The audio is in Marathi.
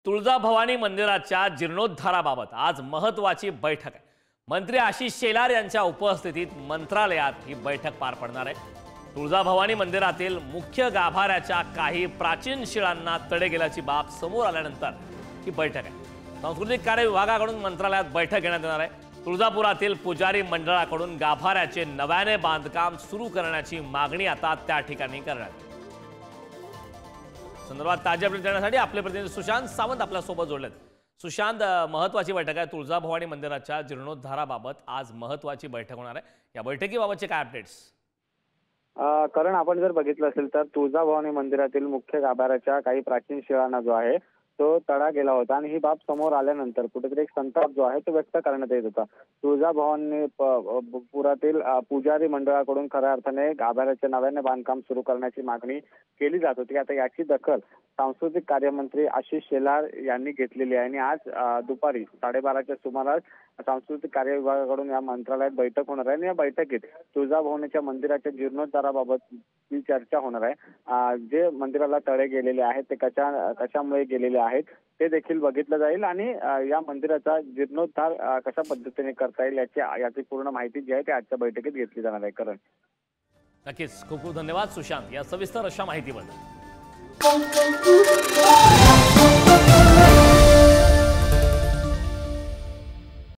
तुळजाभवानी मंदिराच्या जीर्णोद्धाराबाबत आज महत्त्वाची बैठक आहे। मंत्री आशिष शेलार यांच्या उपस्थितीत मंत्रालयात ही बैठक पार पडणार आहे। तुळजाभवानी मंदिरातील मुख्य गाभाऱ्याच्या काही प्राचीन शिळांना तडे गेल्याची बाब समोर आल्यानंतर ही बैठक आहे। सांस्कृतिक कार्य विभागाकडून मंत्रालयात बैठक घेण्यात येणार आहे। तुळजापुरातील पुजारी मंडळाकडून गाभाऱ्याचे नव्याने बांधकाम सुरू करण्याची मागणी आता त्या ठिकाणी करण्यात आली। संदर्भात ताज्या अपडेट देण्यासाठी आपले प्रतिनिधी सुशांत सावंत आपल्या सोबत जोडलेत। सुशांत, महत्त्वाची बैठक आहे तुळजाभवानी मंदिराच्या जीर्णोद्धाराबाबत आज महत्त्वाची बैठक होणार आहे। या बैठकीबाबतचे काय अपडेट्स? कारण आपण जर बघितलं असेल तर तुळजाभवानी मंदिरातील मुख्य गाभाऱ्याच्या काही प्राचीन शिळांना जो आहे तो तडा गेला होता आणि ही बाब समोर आल्यानंतर कुठेतरी एक संताप जो आहे तो व्यक्त करण्यात येत होता। तुळजाभवानी पुरातील पुजारी मंडळाकडून खऱ्या अर्थाने गाभाऱ्याचे नव्याने बांधकाम सुरू करण्याची मागणी केली जात होती। आता याची दखल सांस्कृतिक कार्यमंत्री आशिष शेलार यांनी घेतलेली आहे आणि आज दुपारी 12:30च्या सुमारास सांस्कृतिक कार्य विभागाकडून या मंत्रालयात बैठक होणार आहे आणि या बैठकीत तुळजाभवानीच्या मंदिराच्या जीर्णोद्धाराबाबत ही चर्चा होणार आहे। जे मंदिराला तडे गेलेले आहेत ते कशामुळे गेलेले आहेत ते देखील बघितलं जाईल आणि या मंदिराचा जीर्णोद्धार कशा पद्धतीने करता येईल याची पूर्ण माहिती जी आहे ती आजच्या बैठकीत घेतली जाणार आहे। करण, नक्कीच खूप खूप धन्यवाद सुशांत या सविस्तर अशा माहितीबद्दल।